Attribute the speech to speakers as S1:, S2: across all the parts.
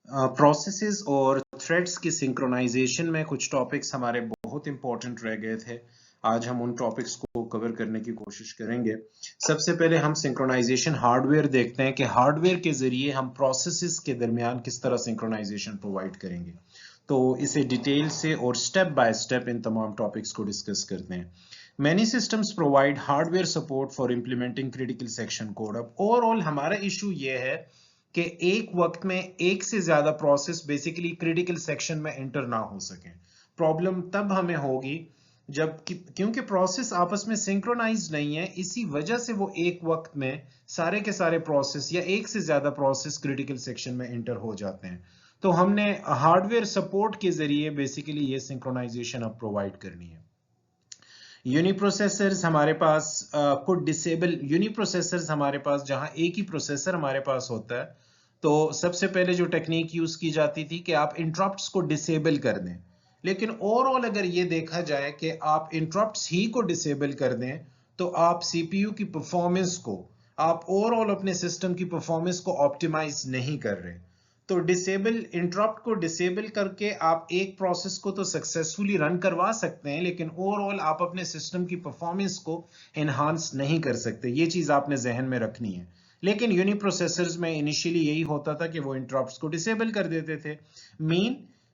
S1: Processes और threads की synchronisation में कुछ टॉपिक्स हमारे बहुत इंपॉर्टेंट रह गए थे। आज हम उन टॉपिक्स को कवर करने की कोशिश करेंगे। सबसे पहले हम सिंक्रोनाइजेशन हार्डवेयर देखते हैं कि हार्डवेयर के जरिए हम प्रोसेसेस के दरमियान किस तरह सिंक्रोनाइजेशन प्रोवाइड करेंगे। तो इसे डिटेल से और स्टेप बाय स्टेप इन तमाम टॉपिक्स को डिस्कस करते हैं। Many systems provide hardware support for implementing critical section code। अब ओवरऑल हमारा इशू ये है कि एक वक्त में एक से ज्यादा प्रोसेस बेसिकली क्रिटिकल सेक्शन में एंटर ना हो सके। प्रॉब्लम तब हमें होगी जब क्योंकि प्रोसेस आपस में सिंक्रोनाइज नहीं है, इसी वजह से वो एक वक्त में सारे के सारे प्रोसेस या एक से ज्यादा प्रोसेस क्रिटिकल सेक्शन में एंटर हो जाते हैं। तो हमने हार्डवेयर सपोर्ट के जरिए बेसिकली ये सिंक्रोनाइजेशन अब प्रोवाइड करनी है। यूनिप्रोसेसर्स हमारे पास कुछ डिसेबल यूनिप्रोसेसर्स हमारे पास जहां एक ही प्रोसेसर हमारे पास होता है, तो सबसे पहले जो टेक्निक यूज की जाती थी कि आप इंटरप्ट्स को डिसेबल कर दें। लेकिन ओवरऑल अगर ये देखा जाए कि आप इंटरप्ट्स ही को डिसेबल कर दें तो आप सीपीयू की परफॉर्मेंस को, आप ओवरऑल अपने सिस्टम की परफॉर्मेंस को ऑप्टिमाइज नहीं कर रहे। तो डिसेबल इंटरप्ट को डिसेबल करके आप एक प्रोसेस को तो सक्सेसफुली रन करवा सकते हैं, लेकिन ओवरऑल आप अपने सिस्टम की परफॉर्मेंस को एनहांस नहीं कर सकते। ये चीज आपने जहन में रखनी है। लेकिन यूनिप्रोसेसर्स में इनिशियली यही होता था कि वो इंटरप्ट्स को डिसेबल कर देते थे। मीन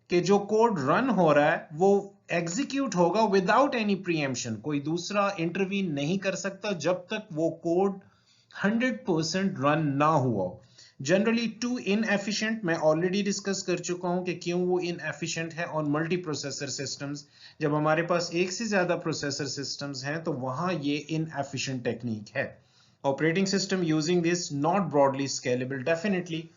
S1: कि जो कोड रन हो रहा है वो एग्जीक्यूट होगा विदाउट एनी प्रीएम्पशन, कोई दूसरा इंटरवीन नहीं कर सकता जब तक वो कोड 100% रन ना हुआ। जनरली टू इनएफिशिएंट, मैं ऑलरेडी डिस्कस कर चुका हूं कि क्यों वो इनएफिशिएंट है ऑन मल्टी प्रोसेसर सिस्टम्स। जब हमारे पास एक से ज्यादा प्रोसेसर सिस्टम्स हैं तो वहां ये इनएफिशिएंट टेक्निक है। Operating system using this not broadly scalable, definitely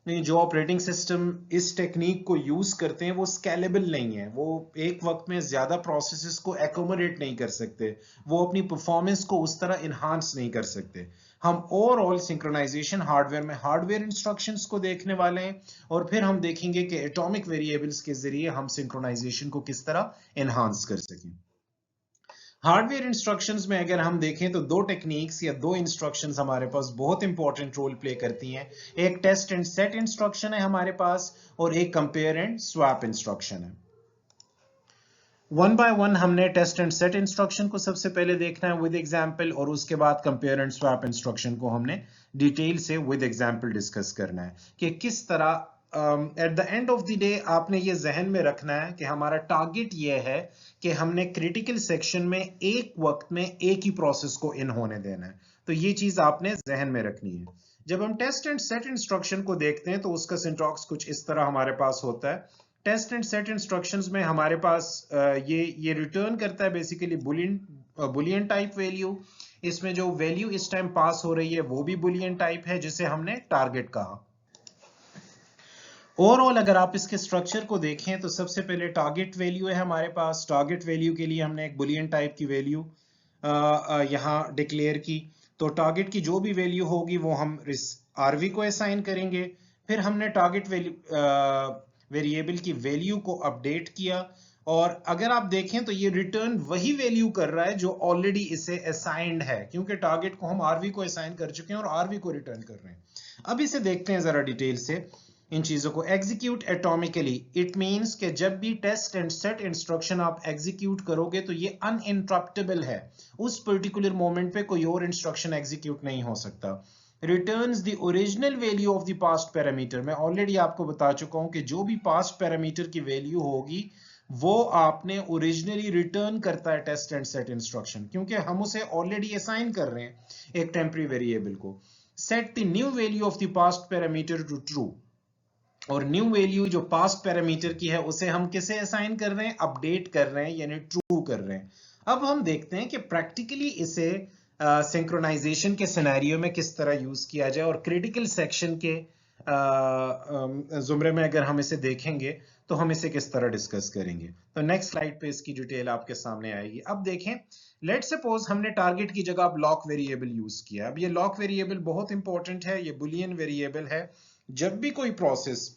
S1: नहीं। जो ऑपरेटिंग सिस्टम इस टेक्निक को यूज करते हैं वो स्केलेबल नहीं है, वो एक वक्त में ज्यादा प्रोसेसेस को एकोमोडेट नहीं कर सकते, वो अपनी परफॉर्मेंस को उस तरह इनहांस नहीं कर सकते। हम ओवरऑल सिंक्रोनाइजेशन हार्डवेयर में हार्डवेयर इंस्ट्रक्शंस को देखने वाले हैं और फिर हम देखेंगे कि एटॉमिक वेरिएबल्स के जरिए हम सिंक्रोनाइजेशन को किस तरह एनहांस कर सकें। हार्डवेयर इंस्ट्रक्शंस में अगर हम देखें तो दो टेक्निक्स या दो इंस्ट्रक्शंस हमारे पास बहुत इंपॉर्टेंट रोल प्ले करती हैं। एक टेस्ट एंड सेट इंस्ट्रक्शन है हमारे पास और एक कंपेयर एंड स्वैप इंस्ट्रक्शन है। वन बाय वन हमने टेस्ट एंड सेट इंस्ट्रक्शन को सबसे पहले देखना है विद एग्जांपल, और उसके बाद कंपेयर एंड स्वैप इंस्ट्रक्शन को हमने डिटेल से विद एग्जांपल डिस्कस करना है कि किस तरह eight the end of the day आपने ये जहन में रखना है कि हमारा टारगेट ये है कि हमने क्रिटिकल सेक्शन में एक वक्त में एक ही प्रोसेस को इन होने देना है। तो ये चीज आपने जहन में रखनी है। जब हम टेस्ट एंड सेट इंस्ट्रक्शन को देखते हैं तो उसका सिंटैक्स कुछ इस तरह हमारे पास होता है। टेस्ट एंड सेट इंस्ट्रक्शंस में हमारे पास ये रिटर्न करता है बेसिकली बुलियन टाइप वैल्यू। इसमें जो वैल्यू इस टाइम पास हो रही है वो भी बुलियन टाइप है जिसे हमने टारगेट कहा। ओवरऑल अगर आप इसके स्ट्रक्चर को देखें तो सबसे पहले टारगेट वैल्यू है हमारे पास। टारगेट वैल्यू के लिए हमने एक बुलियन टाइप की वैल्यू यहाँ डिक्लेयर की। तो टारगेट की जो भी वैल्यू होगी वो हम आरवी को असाइन करेंगे। फिर हमने टारगेट वैल्यू वेरिएबल की वैल्यू को अपडेट किया और अगर आप देखें तो ये रिटर्न वही वैल्यू कर रहा है जो ऑलरेडी इसे असाइंड है, क्योंकि टारगेट को हम आरवी को असाइन कर चुके हैं और आरवी को रिटर्न कर रहे हैं। अब इसे देखते हैं जरा डिटेल से इन चीजों को। एग्जीक्यूट एटॉमिकली, इट मींस कि जब भी टेस्ट एंड सेट इंस्ट्रक्शन आप एग्जीक्यूट करोगे तो ये अनइंटरप्टेबल है, उस पर्टिकुलर मोमेंट पे कोई और इंस्ट्रक्शन एग्जीक्यूट नहीं हो सकता। Returns the original value of the passed parameter, मैं ऑलरेडी आपको बता चुका हूं कि जो भी पास्ट पैरामीटर की वैल्यू होगी वो आपने ओरिजिनली रिटर्न करता है टेस्ट एंड सेट इंस्ट्रक्शन, क्योंकि हम उसे ऑलरेडी असाइन कर रहे हैं एक टेम्पररी वेरिएबल को। Set the new value of the passed parameter to true, और न्यू वैल्यू जो पास्ट पैरामीटर की है उसे हम किसे असाइन कर रहे हैं, अपडेट कर रहे हैं, यानी ट्रू कर रहे हैं। अब हम देखते हैं कि प्रैक्टिकली इसे सिंक्रोनाइजेशन के सिनेरियो में किस तरह यूज किया जाए और क्रिटिकल सेक्शन के जुमरे में अगर हम इसे देखेंगे तो हम इसे किस तरह डिस्कस करेंगे। तो नेक्स्ट स्लाइड पे इसकी डिटेल आपके सामने आएगी। अब देखें, लेट सपोज हमने टारगेट की जगह लॉक वेरिएबल यूज किया। अब ये लॉक वेरिएबल बहुत इंपॉर्टेंट है, ये बुलियन वेरिएबल है। जब भी कोई प्रोसेस,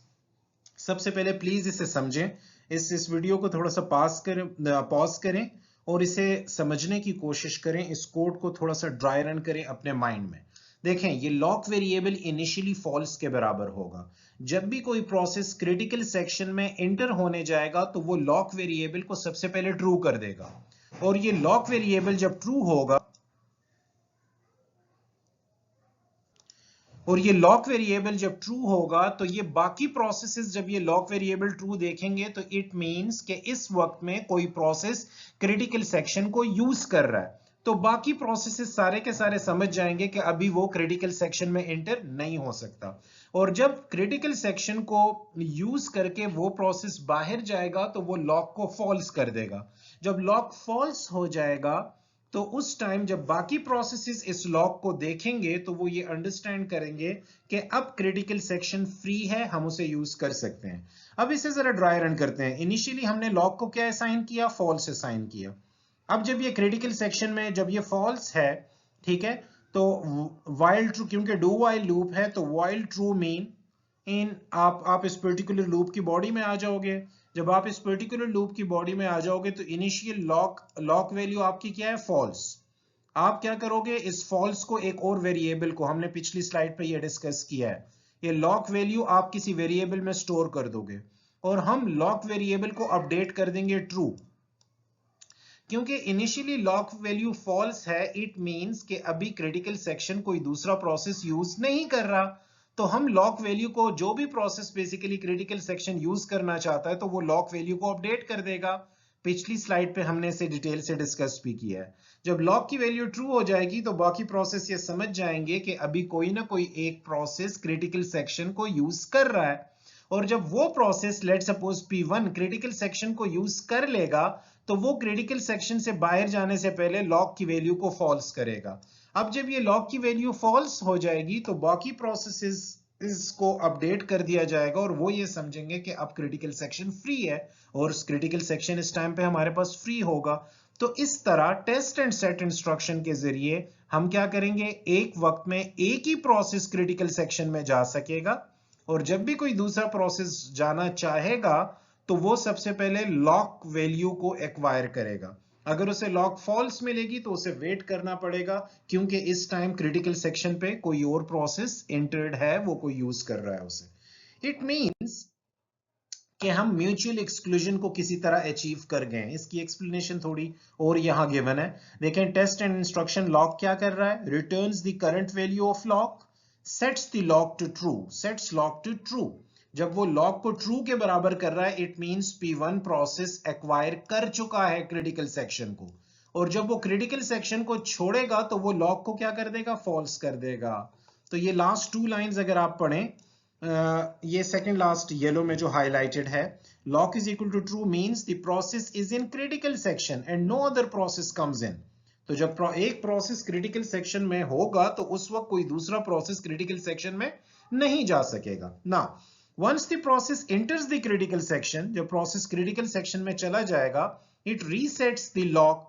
S1: सबसे पहले प्लीज इसे समझें, इस वीडियो को थोड़ा सा पॉज करें और इसे समझने की कोशिश करें, इस कोड को थोड़ा सा ड्राई रन करें अपने माइंड में। देखें ये लॉक वेरिएबल इनिशियली फॉल्स के बराबर होगा। जब भी कोई प्रोसेस क्रिटिकल सेक्शन में एंटर होने जाएगा तो वो लॉक वेरिएबल को सबसे पहले ट्रू कर देगा, और ये लॉक वेरिएबल जब ट्रू होगा तो ये बाकी प्रोसेसेस जब ये लॉक वेरिएबल ट्रू देखेंगे तो इट मींस कि इस वक्त में कोई प्रोसेस क्रिटिकल सेक्शन को यूज कर रहा है। तो बाकी प्रोसेसेस सारे के सारे समझ जाएंगे कि अभी वो क्रिटिकल सेक्शन में एंटर नहीं हो सकता, और जब क्रिटिकल सेक्शन को यूज करके वो प्रोसेस बाहर जाएगा तो वो लॉक को फॉल्स कर देगा। जब लॉक फॉल्स हो जाएगा तो उस टाइम जब बाकी प्रोसेसेस इस लॉक को देखेंगे तो वो ये अंडरस्टैंड करेंगे कि अब क्रिटिकल सेक्शन फ्री है, हम उसे यूज कर सकते हैं। अब इसे जरा ड्राई रन करते हैं। इनिशियली हमने लॉक को क्या असाइन किया, फॉल्स असाइन किया। अब जब ये क्रिटिकल सेक्शन में जब ये फॉल्स है, ठीक है, तो वाइल ट्रू, क्योंकि डू वाइल लूप है तो वाइल ट्रू मीन इन आप इस पर्टिकुलर लूप की बॉडी में आ जाओगे। जब आप इस पर्टिकुलर लूप की बॉडी में आ जाओगे तो इनिशियल लॉक वैल्यू आपकी क्या है, फॉल्स। आप क्या करोगे, इस फॉल्स को एक और वेरिएबल को, हमने पिछली स्लाइड पे ये डिस्कस किया है, ये लॉक वैल्यू आप किसी वेरिएबल में स्टोर कर दोगे, और हम लॉक वेरिएबल को अपडेट कर देंगे ट्रू। क्योंकि इनिशियली लॉक वैल्यू फॉल्स है, इट मींस कि अभी क्रिटिकल सेक्शन कोई दूसरा प्रोसेस यूज नहीं कर रहा, तो हम लॉक वैल्यू को, जो भी process basically critical section use करना चाहता है तो वो लॉक वैल्यू को अपडेट कर देगा। पिछली स्लाइड पे हमने इसे डिटेल से डिस्कस भी किया है। जब लॉक की वैल्यू ट्रू हो जाएगी तो बाकी प्रोसेस ये समझ जाएंगे कि अभी कोई ना कोई एक प्रोसेस क्रिटिकल सेक्शन को यूज कर रहा है, और जब वो process let suppose P1 critical section को यूज कर लेगा तो वो क्रिटिकल सेक्शन से बाहर जाने से पहले लॉक की वैल्यू को फॉल्स करेगा। अब जब ये लॉक की वैल्यू फॉल्स हो जाएगी तो बाकी प्रोसेसेस इसको अपडेट कर दिया जाएगा, और वो ये समझेंगे कि अब क्रिटिकल सेक्शन फ्री है, और क्रिटिकल सेक्शन इस टाइम पे हमारे पास फ्री होगा। तो इस तरह टेस्ट एंड सेट इंस्ट्रक्शन के जरिए हम क्या करेंगे, एक वक्त में एक ही प्रोसेस क्रिटिकल सेक्शन में जा सकेगा, और जब भी कोई दूसरा प्रोसेस जाना चाहेगा तो वो सबसे पहले लॉक वैल्यू को एक्वायर करेगा। अगर उसे लॉक फॉल्स मिलेगी तो उसे वेट करना पड़ेगा, क्योंकि इस टाइम क्रिटिकल सेक्शन पे कोई और प्रोसेस एंटर्ड है, वो कोई यूज कर रहा है उसे। इट मींस कि हम म्यूचुअल एक्सक्लूजन को किसी तरह अचीव कर गए। इसकी एक्सप्लेनेशन थोड़ी और यहां गिवन है। देखें टेस्ट एंड इंस्ट्रक्शन लॉक क्या कर रहा है, returns the current value of lock, sets the lock to true, sets lock to true. जब वो लॉक को ट्रू के बराबर कर रहा है it means P1 process acquire कर चुका है क्रिटिकल सेक्शन को, और जब वो क्रिटिकल सेक्शन को छोड़ेगा तो वो लॉक को क्या कर देगा, फॉल्स कर देगा। तो ये लास्ट टू लाइंस अगर आप पढ़ें, ये सेकंड लास्ट येलो में जो हाईलाइटेड है, lock is equal to true means the process is in critical section and no other process comes in. तो जब एक प्रोसेस क्रिटिकल सेक्शन में होगा तो उस वक्त कोई दूसरा प्रोसेस क्रिटिकल सेक्शन में नहीं जा सकेगा ना। Once the process enters the critical section, जब process critical section में चला जाएगा, it resets the lock,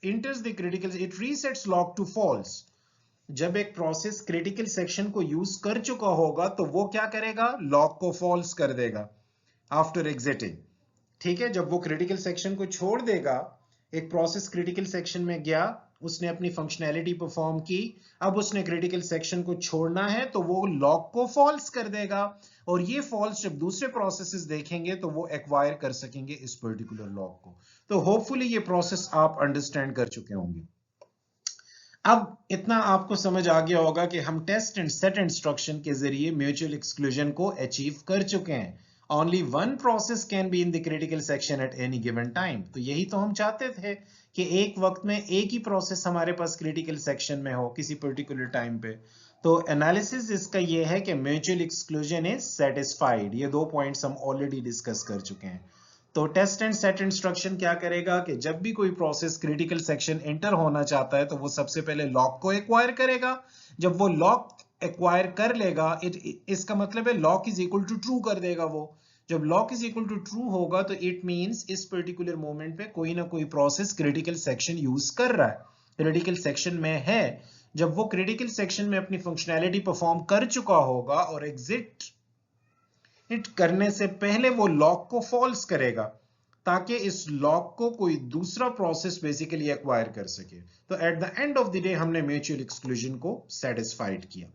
S1: enters the critical, it resets lock to false। जब एक process critical section को use कर चुका होगा तो वो क्या करेगा, lock को false कर देगा after exiting। ठीक है, जब वो critical section को छोड़ देगा, एक प्रोसेस क्रिटिकल सेक्शन में गया, उसने अपनी फंक्शनैलिटी परफॉर्म की, अब उसने क्रिटिकल सेक्शन को छोड़ना है तो वो लॉक को फॉल्स कर देगा, और ये फॉल्स जब दूसरे प्रोसेसेस देखेंगे तो वो एक्वायर कर सकेंगे इस पर्टिकुलर लॉक को। तो होपफुली ये प्रोसेस आप अंडरस्टैंड कर चुके होंगे। अब इतना आपको समझ आ गया होगा कि हम टेस्ट एंड सेट इंस्ट्रक्शन के जरिए म्यूचुअल एक्सक्लूजन को अचीव कर चुके हैं। Only one process can be in the critical section at any given time। तो यही तो हम चाहते थे कि एक वक्त में एक ही प्रोसेस हमारे पास क्रिटिकल सेक्शन में हो किसी पर्टिकुलर टाइम पे। तो एनालिसिस इसका ये है कि म्यूचुअल एक्सक्लूजन इज सेटिस्फाइड। ये दो पॉइंट्स हम ऑलरेडी डिस्कस कर चुके हैं। तो टेस्ट एंड सेट इंस्ट्रक्शन क्या करेगा कि जब भी कोई प्रोसेस क्रिटिकल सेक्शन एंटर होना चाहता है तो वो सबसे पहले लॉक को एक्वायर करेगा। जब वो लॉक एक्वायर कर लेगा, इसका मतलब है lock is equal to true कर देगा वो। जब lock is equal to true होगा तो इट मींस इस पर्टिकुलर मोमेंट पे कोई ना कोई प्रोसेस क्रिटिकल सेक्शन यूज कर रहा है, क्रिटिकल सेक्शन में है। जब वो क्रिटिकल सेक्शन में अपनी फंक्शनैलिटी परफॉर्म कर चुका होगा और एग्जिट करने से पहले वो लॉक को फॉल्स करेगा। ताकि इस लॉक को कोई दूसरा प्रोसेस बेसिकली एक्वायर कर सके। तो at the end of the day हमने म्यूचुअल एक्सक्लूजन को सेटिस्फाइड किया।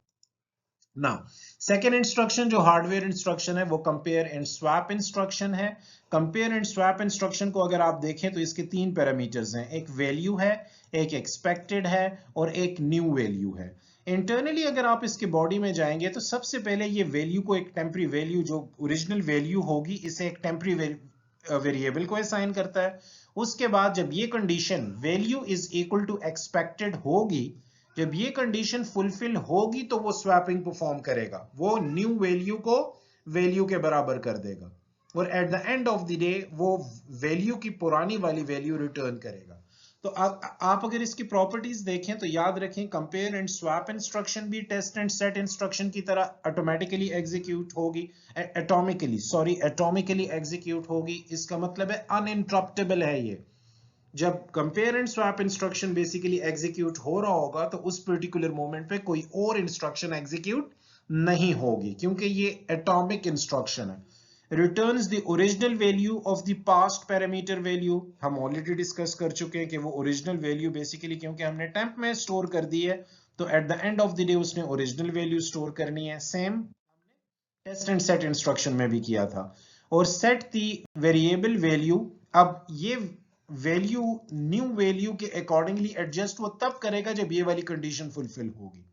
S1: नाउ सेकेंड इंस्ट्रक्शन जो हार्डवेयर इंस्ट्रक्शन है वो कंपेयर एंड स्वैप इंस्ट्रक्शन है। कंपेयर एंड स्वैप इंस्ट्रक्शन को अगर आप देखें तो इसके तीन पैरामीटर्स हैं, एक वैल्यू है, एक एक्सपेक्टेड है और एक न्यू वैल्यू है। इंटरनली अगर आप इसके बॉडी में जाएंगे तो सबसे पहले ये वैल्यू को एक टेम्परी वैल्यू जो ओरिजिनल वैल्यू होगी इसे एक टेम्परी वेरिएबल को असाइन करता है। उसके बाद जब ये condition value is equal to expected होगी, जब ये कंडीशन फुलफिल होगी तो वो स्वैपिंग परफॉर्म करेगा, वो न्यू वैल्यू को वैल्यू के बराबर कर देगा और eight the end of the day वो वैल्यू की पुरानी वाली वैल्यू रिटर्न करेगा। तो आप अगर इसकी प्रॉपर्टीज देखें तो याद रखें कंपेयर एंड स्वैप इंस्ट्रक्शन भी टेस्ट एंड सेट इंस्ट्रक्शन की तरह ऑटोमेटिकली एग्जीक्यूट होगी, एटॉमिकली एग्जीक्यूट होगी। इसका मतलब है अनइंटरप्टेबल है ये। जब compare and swap instruction basically execute हो रहा होगा तो उस पर्टिकुलर मोमेंट पे कोई और इंस्ट्रक्शन एग्जीक्यूट नहीं होगी क्योंकि ये एटॉमिक इंस्ट्रक्शन है। Returns the original value of the passed parameter value, हम ऑलरेडी डिस्कस कर चुके हैं कि वो ओरिजिनल वैल्यू बेसिकली क्योंकि हमने टेम्प में स्टोर कर दी है तो at the end of the day उसने ओरिजिनल वैल्यू स्टोर करनी है। Same test and set instruction में भी किया था। और सेट द वेरिएबल वैल्यू, अब ये वैल्यू न्यू वैल्यू के अकॉर्डिंगली एडजस्ट वो तब करेगा जब ये वाली कंडीशन फुलफिल होगी।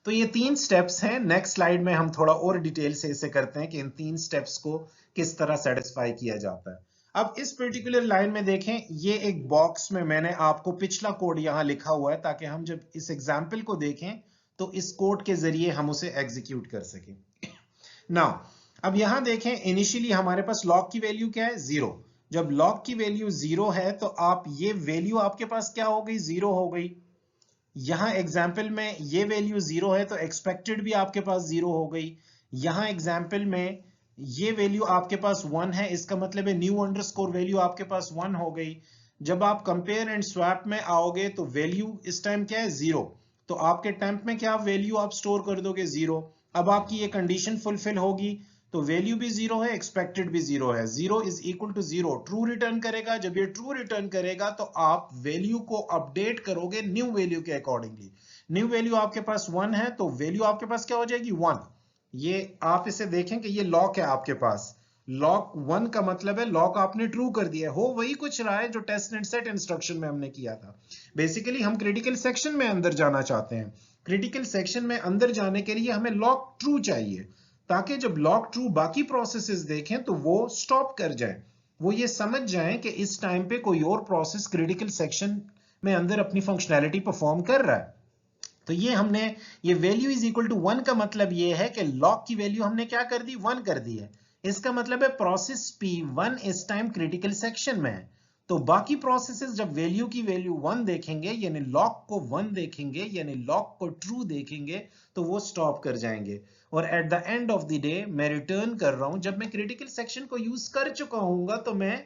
S1: तो ये तीन स्टेप्स हैं। नेक्स्ट स्लाइड में हम थोड़ा और डिटेल से इसे करते हैं कि इन तीन स्टेप्स को किस तरह सेटिस्फाई किया जाता है। अब इस पर्टिकुलर लाइन में देखें, ये एक बॉक्स में मैंने आपको पिछला कोड यहां लिखा हुआ है ताकि हम जब इस एग्जाम्पल को देखें तो इस कोड के जरिए हम उसे एग्जीक्यूट कर सकें। नाउ अब यहां देखें, इनिशियली हमारे पास लॉग की वैल्यू क्या है, 0। जब लॉग की वैल्यू 0 है तो आप ये वैल्यू आपके पास क्या हो गई, 0 हो गई। यहां एग्जाम्पल में ये वैल्यू 0 है तो एक्सपेक्टेड भी आपके पास 0 हो गई। यहां एग्जाम्पल में ये वैल्यू आपके पास 1 है, इसका मतलब है न्यू अंडरस्कोर वैल्यू आपके पास 1 हो गई। जब आप कंपेयर एंड स्वैप में आओगे तो वैल्यू इस टाइम क्या है, 0। तो आपके टेम्प में क्या वैल्यू आप स्टोर कर दोगे, 0। अब आपकी ये कंडीशन फुलफिल होगी तो वैल्यू भी 0 है, एक्सपेक्टेड भी 0 है। 0 is equal to 0 true return करेगा। जब ये ट्रू रिटर्न करेगा तो आप वैल्यू को अपडेट करोगे न्यू वैल्यू के अकॉर्डिंगली। न्यू वैल्यू आपके पास 1 है तो वैल्यू आपके पास क्या हो जाएगी, 1। ये आप इसे देखें कि ये लॉक है आपके पास, लॉक 1 का मतलब है लॉक आपने ट्रू कर दिया है। हो वही कुछ रहा है जो टेस्ट एंड सेट इंस्ट्रक्शन में हमने किया था। बेसिकली हम क्रिटिकल सेक्शन में अंदर जाना चाहते हैं। क्रिटिकल सेक्शन में अंदर जाने के लिए हमें लॉक ट्रू चाहिए ताकि जब लॉक ट्रू बाकी प्रोसेसेस देखें तो वो स्टॉप कर जाए, वो ये समझ जाएं कि इस टाइम पे कोई और प्रोसेस क्रिटिकल सेक्शन में अंदर अपनी फंक्शनैलिटी परफॉर्म कर रहा है। तो ये हमने, ये वैल्यू इज इक्वल टू 1 का मतलब ये है कि लॉक की वैल्यू हमने क्या कर दी, 1 कर दी है। इसका मतलब है प्रोसेस P1 इस टाइम क्रिटिकल सेक्शन में है। तो बाकी प्रोसेसेस जब वैल्यू की वैल्यू 1 देखेंगे यानी लॉक को 1 देखेंगे यानी लॉक को ट्रू देखेंगे तो वो स्टॉप कर जाएंगे। और eight the end of the day मैं रिटर्न कर रहा हूं, जब मैं क्रिटिकल सेक्शन को यूज कर चुका हूंगा तो मैं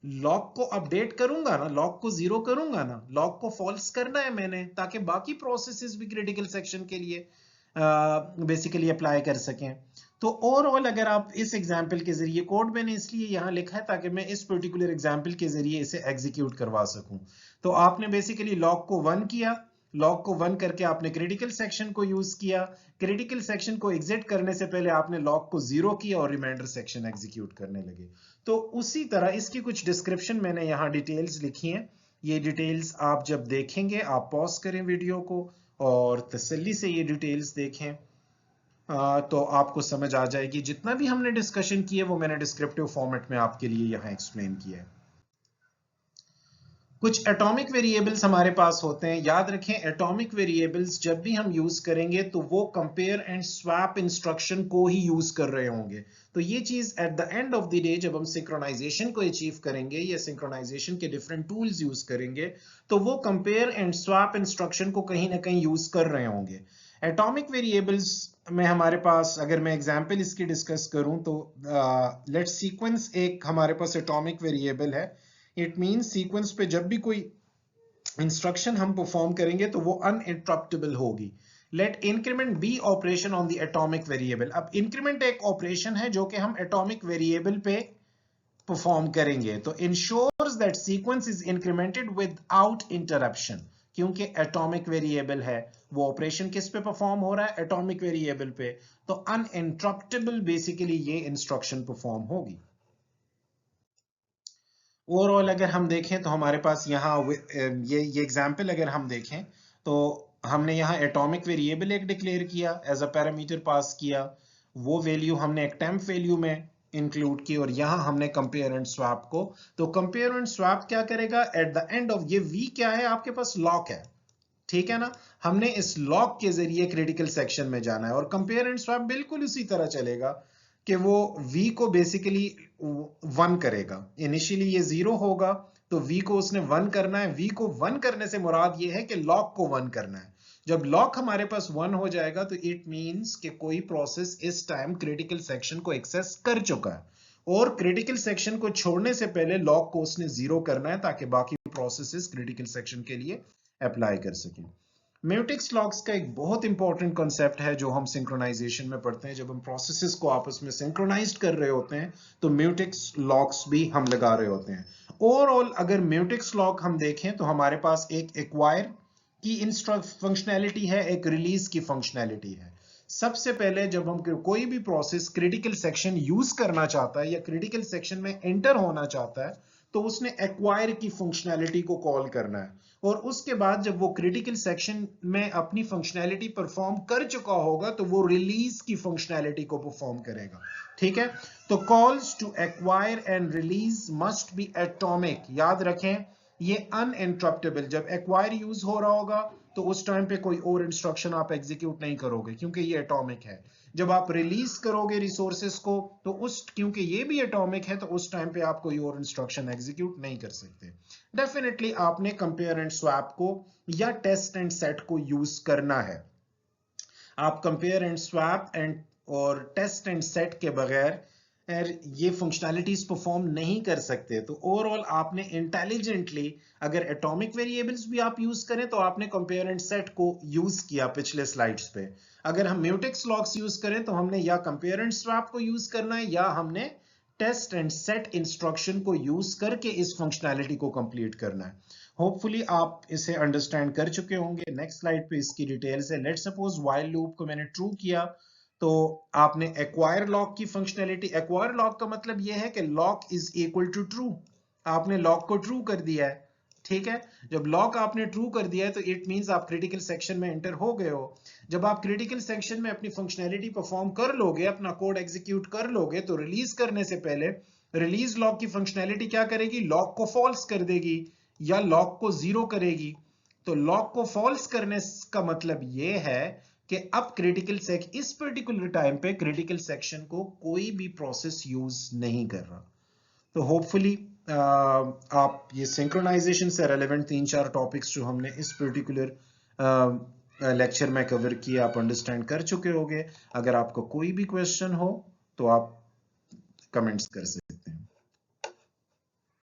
S1: लॉक को अपडेट करूंगा ना, लॉक को 0 करूंगा ना, लॉक को फॉल्स करना है मैंने ताकि बाकी प्रोसेसेस भी क्रिटिकल सेक्शन के लिए बेसिकली अप्लाई कर सकें। तो ओवरऑल अगर आप इस एग्जांपल के जरिए, कोड मैंने इसलिए यहां लिखा है ताकि मैं इस पर्टिकुलर एग्जांपल के जरिए इसे एग्जीक्यूट करवा सकूं। तो आपने बेसिकली लॉक को 1 किया, लॉक को 1 करके आपने क्रिटिकल सेक्शन को यूज किया, क्रिटिकल सेक्शन को एग्जिट करने से पहले आपने लॉक को 0 किया और रिमाइंडर सेक्शन एग्जीक्यूट करने लगे। तो उसी तरह इसकी कुछ डिस्क्रिप्शन मैंने यहाँ डिटेल्स लिखी हैं। ये डिटेल्स आप जब देखेंगे आप पॉज करें वीडियो को और तसल्ली से ये डिटेल्स देखें तो आपको समझ आ जाएगी। जितना भी हमने डिस्कशन किया वो मैंने डिस्क्रिप्टिव फॉर्मेट में आपके लिए यहाँ एक्सप्लेन किया है। कुछ एटॉमिक वेरिएबल्स हमारे पास होते हैं। याद रखें एटॉमिक वेरिएबल्स जब भी हम यूज करेंगे तो वो कंपेयर एंड स्वैप इंस्ट्रक्शन को ही यूज कर रहे होंगे। तो ये चीज eight the end of the day जब हम सिंक्रोनाइजेशन को अचीव करेंगे या सिंक्रोनाइजेशन के डिफरेंट टूल्स यूज करेंगे तो वो कंपेयर एंड स्वैप इंस्ट्रक्शन को कहीं ना कहीं यूज कर रहे होंगे। एटॉमिक वेरिएबल्स में हमारे पास, अगर मैं एग्जांपल इसकी डिस्कस करूं तो लेट सीक्वेंस एक हमारे पास एटॉमिक वेरिएबल है। इट मींस सीक्वेंस पे जब भी कोई इंस्ट्रक्शन हम परफॉर्म करेंगे तो वो अनइंटरप्टेबल होगी। Let increment be operation on the atomic variable. अब इंक्रीमेंट एक ऑपरेशन है जो कि हम एटॉमिक वेरिएबल पे परफॉर्म करेंगे तो ensures that sequence is incremented without interruption, क्योंकि एटॉमिक वेरिएबल है, वो ऑपरेशन किस पे परफॉर्म हो रहा है, एटॉमिक वेरिएबल पे, तो अनइंटरप्टेबल बेसिकली ये इंस्ट्रक्शन परफॉर्म होगी। ओवरऑल अगर हम देखें तो हमारे पास यहाँ ये एग्जांपल अगर हम देखें तो हमने यहाँ एटॉमिक वेरिएबल एक डिक्लेयर किया, एज अ पैरामीटर पास किया, वो वैल्यू हमने एक टेम्प वैल्यू में इंक्लूड की, और यहाँ हमने कंपेयर एंड स्वैप को, तो कंपेयर एंड स्वैप क्या करेगा, एट द एंड ऑफ ये वी क्या है, आपके पास लॉक है, ठीक है ना, हमने इस लॉक के जरिए क्रिटिकल सेक्शन में जाना है, और कंपेयर एंड स्वैप बिल्कुल उसी तरह चलेगा कि वो v को बेसिकली 1 करेगा, इनिशियली ये 0 होगा तो v को उसने 1 करना है, v को 1 करने से मुराद ये है कि लॉक को 1 करना है, जब लॉक हमारे पास 1 हो जाएगा तो इट मींस कि कोई प्रोसेस इस टाइम क्रिटिकल सेक्शन को एक्सेस कर चुका है, और क्रिटिकल सेक्शन को छोड़ने से पहले लॉक को उसने 0 करना है ताकि बाकी प्रोसेसेस क्रिटिकल सेक्शन के लिए अप्लाई कर सकें। म्यूटेक्स लॉक्स का एक बहुत इंपॉर्टेंट कॉन्सेप्ट है जो हम सिंक्रोनाइजेशन में पढ़ते हैं, जब हम प्रोसेसेस को आपस में सिंक्रोनाइज्ड कर रहे होते हैं तो म्यूटेक्स लॉक्स भी हम लगा रहे होते हैं। ओवरऑल अगर म्यूटेक्स लॉक हम देखें तो हमारे पास एक एक्वायर की फंक्शनैलिटी है, एक रिलीज की फंक्शनैलिटी है। सबसे पहले जब हम कोई भी प्रोसेस क्रिटिकल सेक्शन यूज करना चाहता है या क्रिटिकल सेक्शन में एंटर होना चाहता है तो उसने एक्वायर की फंक्शनैलिटी को कॉल करना है, और उसके बाद जब वो क्रिटिकल सेक्शन में अपनी फंक्शनैलिटी परफॉर्म कर चुका होगा तो वो रिलीज की फंक्शनैलिटी को परफॉर्म करेगा, ठीक है। तो calls to acquire and release must be atomic, याद रखें ये अनइंटरप्टेबल, जब एक्वायर यूज हो रहा होगा तो उस टाइम पे कोई और इंस्ट्रक्शन आप एग्जीक्यूट नहीं करोगे क्योंकि ये एटॉमिक है, जब आप रिलीज करोगे रिसोर्सेस को तो उस क्योंकि ये भी एटॉमिक है तो उस टाइम पे आप कोई और इंस्ट्रक्शन एग्जीक्यूट नहीं कर सकते। डेफिनेटली आपने कंपेयर एंड स्वैप को या टेस्ट एंड सेट को यूज करना है, आप कंपेयर एंड स्वैप एंड और टेस्ट एंड सेट के बगैर ये फंक्शनैलिटीज परफॉर्म नहीं कर सकते। तो ओवरऑल आपने इंटेलिजेंटली अगर एटॉमिक वेरिएबल्स भी आप यूज करें तो आपने कंपेयर एंड सेट को यूज किया पिछले स्लाइड्स पे, अगर हम म्यूटेक्स लॉक्स यूज करें तो हमने या कंपेयर एंड स्वैप को यूज करना है या हमने टेस्ट एंड सेट इंस्ट्रक्शन को यूज करके इस फंक्शनैलिटी को कंप्लीट करना है। होपफुली आप इसे अंडरस्टैंड कर चुके होंगे। नेक्स्ट स्लाइड पे इसकी डिटेल्स है। लेट्स सपोज व्हाइल लूप को मैंने ट्रू किया तो आपने एक्वायर लॉक की फंक्शनैलिटी, एक्वायर लॉक का मतलब यह है कि lock is equal to true, आपने लॉक को ट्रू कर दिया है, ठीक है। जब लॉक आपने ट्रू कर दिया है तो इट मींस आप क्रिटिकल सेक्शन में एंटर हो गए हो। जब आप क्रिटिकल सेक्शन में अपनी फंक्शनैलिटी परफॉर्म कर लोगे, अपना कोड एग्जीक्यूट कर लोगे, तो रिलीज करने से पहले रिलीज लॉक की फंक्शनैलिटी क्या करेगी, लॉक को फॉल्स कर देगी या लॉक को 0 करेगी। तो लॉक को फॉल्स करने का मतलब ये है कि अब क्रिटिकल इस पर्टिकुलर टाइम पे क्रिटिकल सेक्शन को कोई भी प्रोसेस यूज नहीं कर रहा। तो होपफुली आप ये सिंक्रोनाइजेशन से रेलेवेंट 3-4 टॉपिक्स जो हमने इस पर्टिकुलर लेक्चर में कवर किए आप अंडरस्टैंड कर चुके होंगे। अगर आपको कोई भी क्वेश्चन हो तो आप कमेंट्स कर सकते हैं।